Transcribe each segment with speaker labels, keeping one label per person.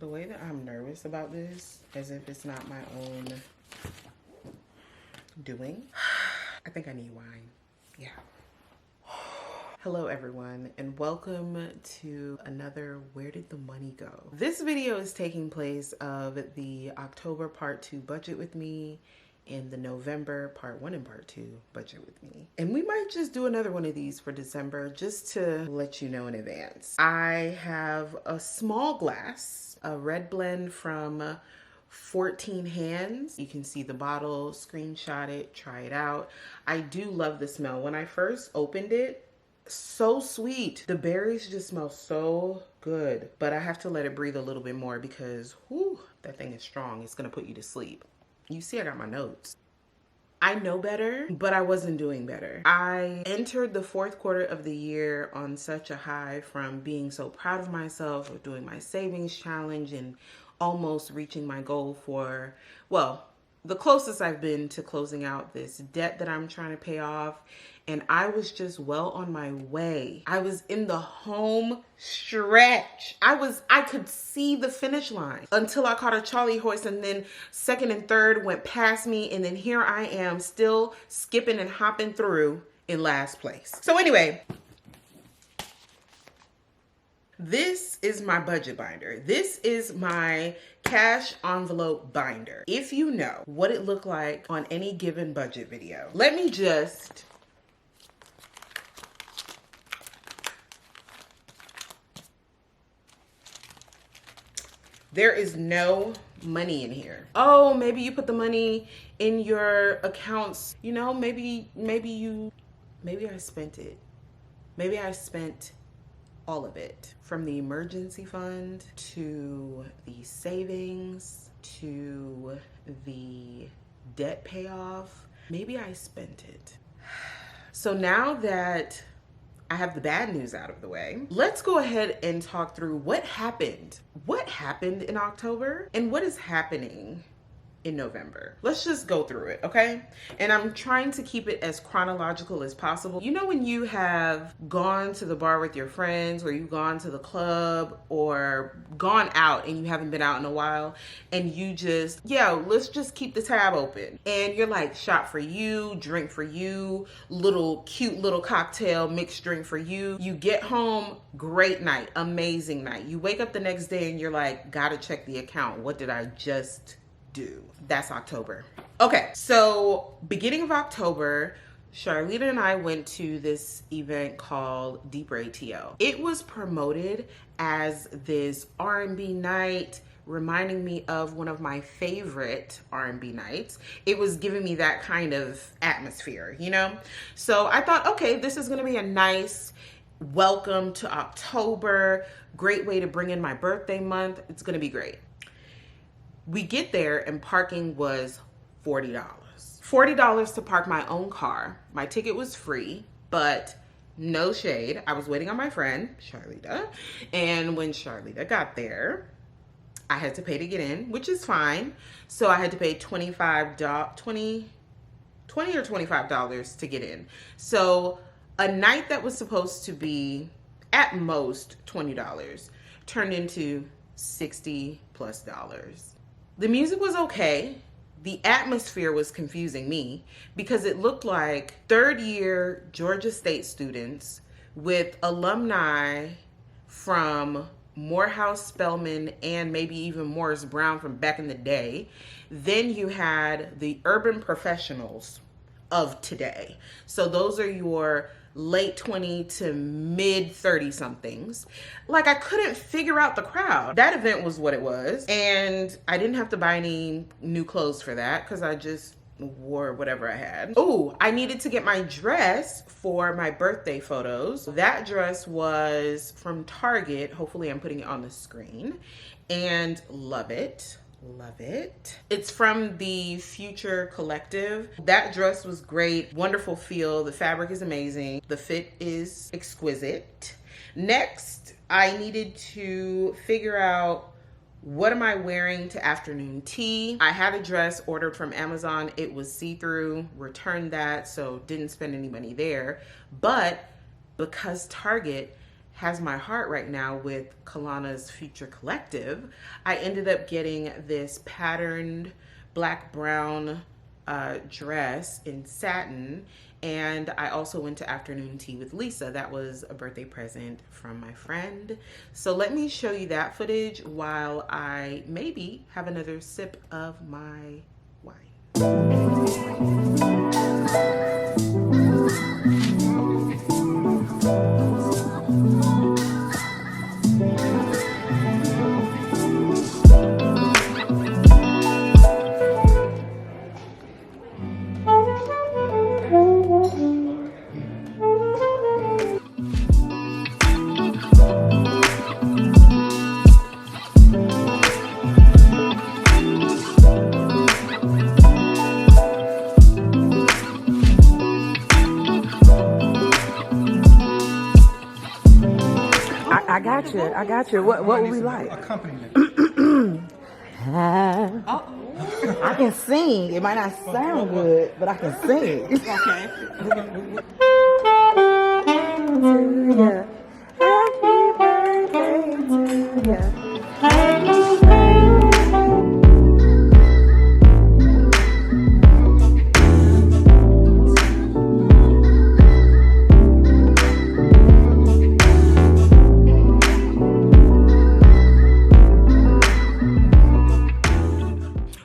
Speaker 1: The way that I'm nervous about this, as if it's not my own doing. I think I need wine. Yeah. Hello everyone, and welcome to another Where Did the Money Go? This video is taking place of the October part 2 budget with me and the November part 1 and part 2 budget with me. And we might just do another one of these for December just to let you know in advance. I have a small glass, a red blend from 14 Hands. You can see the bottle, screenshot it, try it out. I do love the smell. When I first opened it, so sweet. The berries just smell so good, but I have to let it breathe a little bit more because whew, that thing is strong. It's gonna put you to sleep. You see I got my notes. I know better, but I wasn't doing better. I entered the fourth quarter of the year on such a high from being so proud of myself, of doing my savings challenge and almost reaching my goal for, well, the closest I've been to closing out this debt that I'm trying to pay off. And I was just well on my way. I was in the home stretch. I could see the finish line until I caught a Charlie horse, and then second and third went past me. And then here I am still skipping and hopping through in last place. So anyway, this is my budget binder. This is my cash envelope binder. If you know what it looked like on any given budget video, let me just... There is no money in here. Oh, maybe you put the money in your accounts. You know, maybe I spent it. Maybe I spent all of it, from the emergency fund to the savings to the debt payoff. Maybe I spent it. So now that I have the bad news out of the way, let's go ahead and talk through what happened. What happened in October and what is happening in November. Let's just go through it, okay? And I'm trying to keep it as chronological as possible. You know when you have gone to the bar with your friends, or you've gone to the club, or gone out and you haven't been out in a while, and you just, let's just keep the tab open. And you're like, shot for you, drink for you, cute little cocktail, mixed drink for you. You get home, great night, amazing night. You wake up the next day and you're like, gotta check the account. What did I just do? That's October. Okay, so beginning of October, Charlita and I went to this event called Deeper ATL. It was promoted as this R&B night, reminding me of one of my favorite R&B nights. It was giving me that kind of atmosphere, you know? So I thought, okay, this is gonna be a nice welcome to October, great way to bring in my birthday month. It's gonna be great. We get there and parking was $40. $40 to park my own car. My ticket was free, but no shade. I was waiting on my friend, Charlita. And when Charlita got there, I had to pay to get in, which is fine. So I had to pay $20 or $25 to get in. So a night that was supposed to be at most $20 turned into $60+ plus. The music was okay. The atmosphere was confusing me because it looked like third year Georgia State students with alumni from Morehouse Spelman and maybe even Morris Brown from back in the day. Then you had the urban professionals of today. So those are your late 20 to mid 30 somethings. Like, I couldn't figure out the crowd. That event was what it was. And I didn't have to buy any new clothes for that because I just wore whatever I had. Oh, I needed to get my dress for my birthday photos. That dress was from Target. Hopefully I'm putting it on the screen. And love it. Love it. It's from the Future Collective. That dress was great. Wonderful feel. The fabric is amazing. The fit is exquisite. Next, I needed to figure out, what am I wearing to afternoon tea? I had a dress ordered from Amazon. It was see-through. Returned that, so didn't spend any money there. But because Target has my heart right now with Kalana's Future Collective, I ended up getting this patterned black brown dress in satin, and I also went to afternoon tea with Lisa. That was a birthday present from my friend. So let me show you that footage while I maybe have another sip of my wine.
Speaker 2: I got you. What would we like?
Speaker 3: Accompaniment.
Speaker 2: I can sing. It might not sound good, but I can sing.
Speaker 1: Okay.
Speaker 2: Happy birthday to you.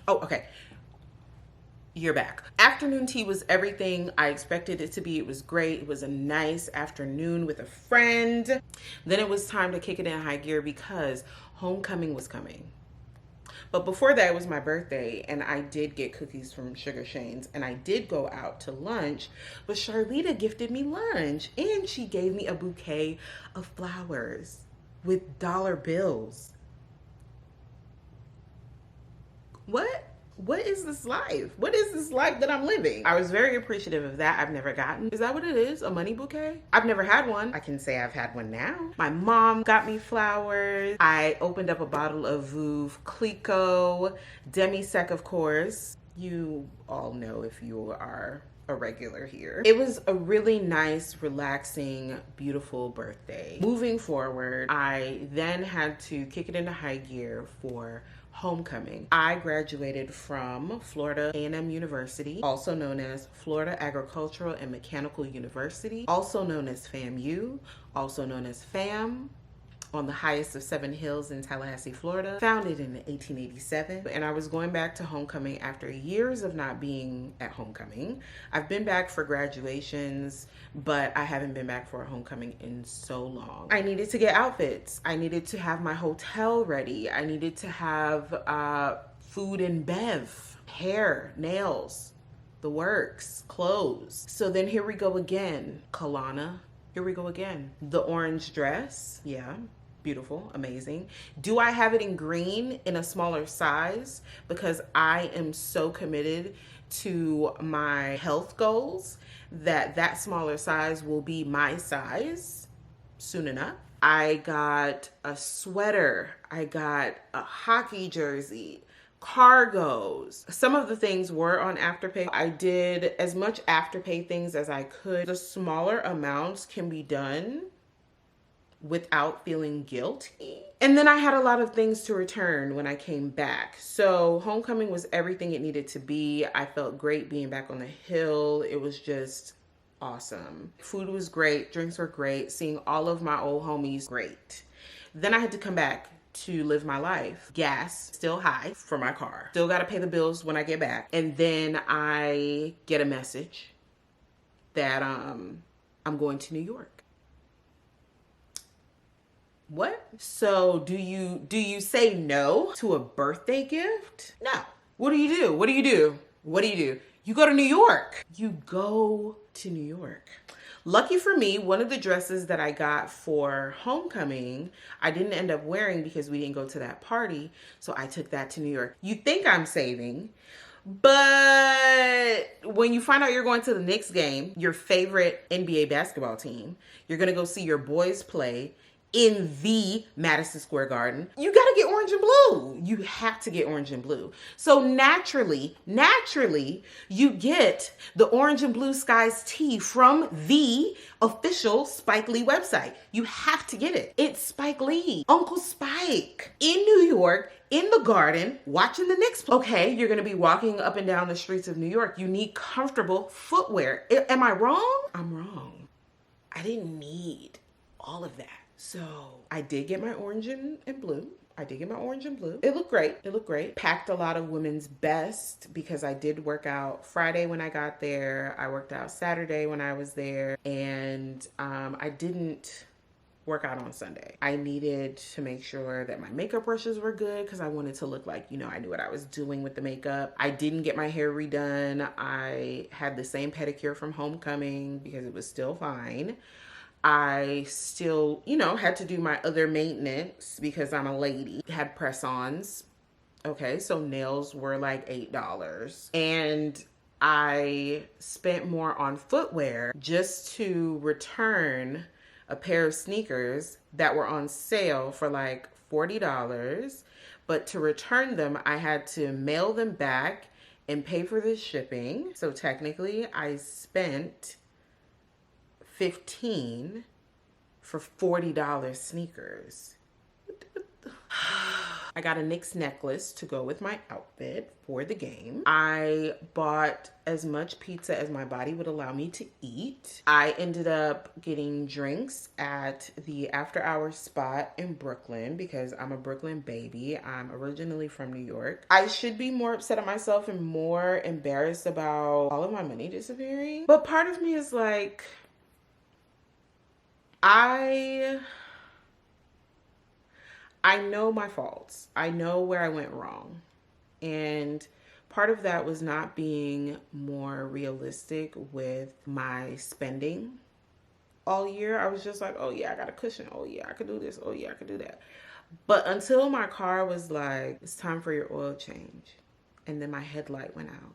Speaker 1: Oh, okay. You're back. Afternoon tea was everything I expected it to be. It was great. It was a nice afternoon with a friend. Then it was time to kick it in high gear because homecoming was coming. But before that, it was my birthday, and I did get cookies from Sugar Shane's, and I did go out to lunch, but Charlita gifted me lunch, and she gave me a bouquet of flowers with dollar bills. What is this life? What is this life that I'm living? I was very appreciative of that. I've never gotten, is that what it is? A money bouquet? I've never had one. I can say I've had one now. My mom got me flowers. I opened up a bottle of Veuve Clicquot, demi-sec, of course. You all know if you are a regular here. It was a really nice, relaxing, beautiful birthday. Moving forward, I then had to kick it into high gear for homecoming. I graduated from Florida A&M University, also known as Florida Agricultural and Mechanical University, also known as FAMU, also known as FAM, on the highest of 7 hills in Tallahassee, Florida, founded in 1887. And I was going back to homecoming after years of not being at homecoming. I've been back for graduations, but I haven't been back for a homecoming in so long. I needed to get outfits. I needed to have my hotel ready. I needed to have food and bev, hair, nails, the works, clothes. So then here we go again, Kalana. Here we go again. The orange dress, yeah, beautiful, amazing. Do I have it in green in a smaller size? Because I am so committed to my health goals that smaller size will be my size soon enough. I got a sweater. I got a hockey jersey, cargos. Some of the things were on Afterpay. I did as much Afterpay things as I could. The smaller amounts can be done without feeling guilty. And then I had a lot of things to return when I came back. So homecoming was everything it needed to be. I felt great being back on the hill. It was just awesome. Food was great. Drinks were great. Seeing all of my old homies, great. Then I had to come back to live my life. Gas still high for my car. Still got to pay the bills when I get back. And then I get a message that I'm going to New York. What? So do you say no to a birthday gift? No. What do you do? What do you do? What do you do? You go to New York. You go to New York. Lucky for me, one of the dresses that I got for homecoming, I didn't end up wearing because we didn't go to that party. So I took that to New York. You think I'm saving, but when you find out you're going to the Knicks game, your favorite NBA basketball team, you're going to go see your boys play in the Madison Square Garden, you got to get orange and blue. You have to get orange and blue. So naturally, you get the orange and blue skies tee from the official Spike Lee website. You have to get it. It's Spike Lee, Uncle Spike, in New York, in the garden, watching the Knicks play. Okay, you're gonna be walking up and down the streets of New York. You need comfortable footwear. Am I wrong? I'm wrong. I didn't need all of that. So I did get my orange and blue. I did get my orange and blue. It looked great. It looked great. Packed a lot of women's best because I did work out Friday when I got there. I worked out Saturday when I was there. And I didn't work out on Sunday. I needed to make sure that my makeup brushes were good because I wanted to look like, you know, I knew what I was doing with the makeup. I didn't get my hair redone. I had the same pedicure from homecoming because it was still fine. I still, you know, had to do my other maintenance because I'm a lady. Had press-ons. Okay, so nails were like $8. And I spent more on footwear just to return a pair of sneakers that were on sale for like $40. But to return them, I had to mail them back and pay for the shipping. So technically, I spent $15 for $40 sneakers. I got a Knicks necklace to go with my outfit for the game. I bought as much pizza as my body would allow me to eat. I ended up getting drinks at the after hours spot in Brooklyn because I'm a Brooklyn baby. I'm originally from New York. I should be more upset at myself and more embarrassed about all of my money disappearing. But part of me is like, I know my faults. I know where I went wrong. And part of that was not being more realistic with my spending all year. I was just like, oh yeah, I got a cushion. Oh yeah, I could do this. Oh yeah, I could do that. But until my car was like, it's time for your oil change. And then my headlight went out.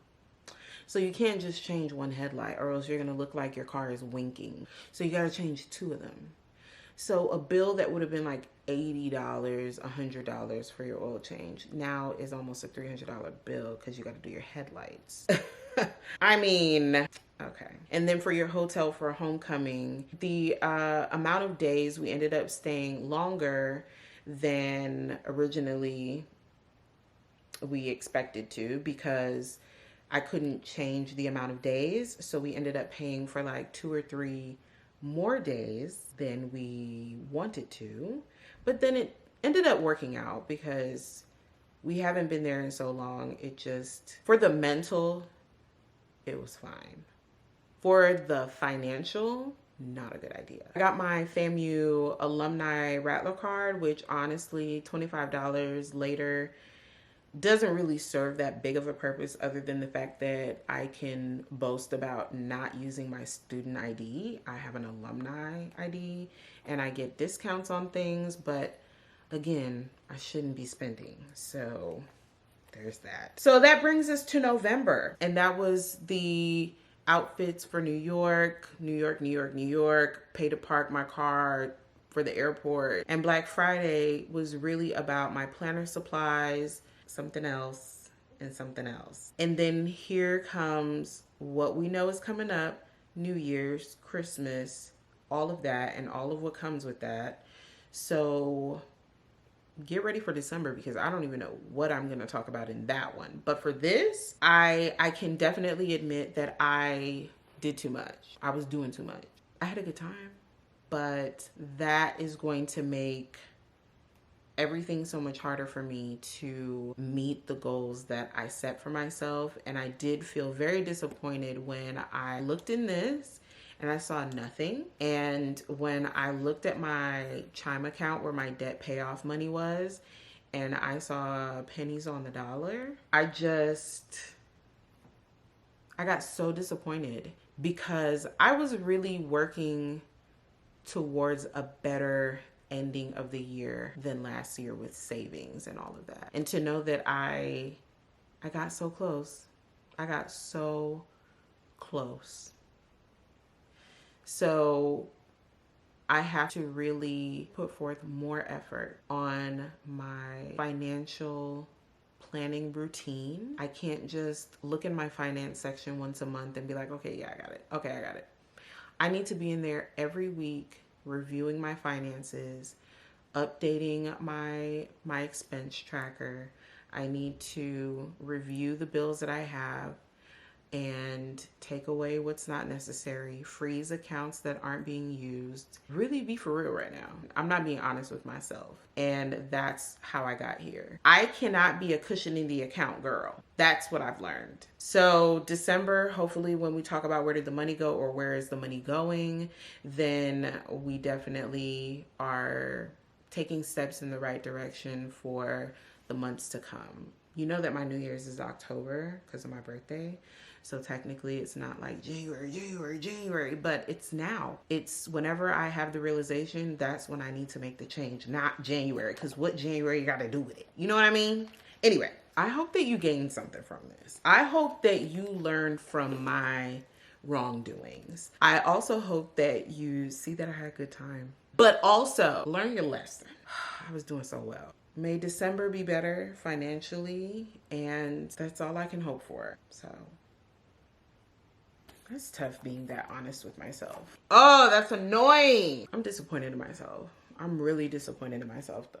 Speaker 1: So you can't just change one headlight or else you're going to look like your car is winking. So you got to change two of them. So a bill that would have been like $80, $100 for your oil change now is almost a $300 bill because you got to do your headlights. I mean, okay. And then for your hotel for homecoming, the amount of days we ended up staying longer than originally we expected to because I couldn't change the amount of days. So we ended up paying for like 2 or 3 more days than we wanted to. But then it ended up working out because we haven't been there in so long. It just, for the mental, it was fine. For the financial, not a good idea. I got my FAMU alumni Rattler card, which honestly, $25 later, doesn't really serve that big of a purpose other than the fact that I can boast about not using my student ID. I have an alumni ID and I get discounts on things, but again, I shouldn't be spending. So there's that. So that brings us to November, and that was the outfits for New York, New York, New York, New York, pay to park my car for the airport. And Black Friday was really about my planner supplies, something else, and something else. And then here comes what we know is coming up, New Year's, Christmas, all of that, and all of what comes with that. So get ready for December because I don't even know what I'm going to talk about in that one. But for this, I can definitely admit that I did too much. I was doing too much. I had a good time, but that is going to make everything so much harder for me to meet the goals that I set for myself. And I did feel very disappointed when I looked in this and I saw nothing. And when I looked at my Chime account where my debt payoff money was, and I saw pennies on the dollar, I got so disappointed because I was really working towards a better ending of the year than last year with savings and all of that. And to know that I got so close. I got so close. So I have to really put forth more effort on my financial planning routine. I can't just look in my finance section once a month and be like, okay, yeah, I got it. Okay, I got it. I need to be in there every week reviewing my finances, updating my expense tracker. I need to review the bills that I have and take away what's not necessary, freeze accounts that aren't being used. Really be for real right now. I'm not being honest with myself. And that's how I got here. I cannot be a cushion in the account girl. That's what I've learned. So December, hopefully when we talk about where did the money go or where is the money going, then we definitely are taking steps in the right direction for the months to come. You know that my New Year's is October because of my birthday. So technically it's not like January, but it's now. It's whenever I have the realization, that's when I need to make the change, not January, because what January you got to do with it? You know what I mean? Anyway, I hope that you gained something from this. I hope that you learned from my wrongdoings. I also hope that you see that I had a good time, but also learn your lesson. I was doing so well. May December be better financially, and that's all I can hope for. So it's tough being that honest with myself. Oh, that's annoying. I'm disappointed in myself. I'm really disappointed in myself though.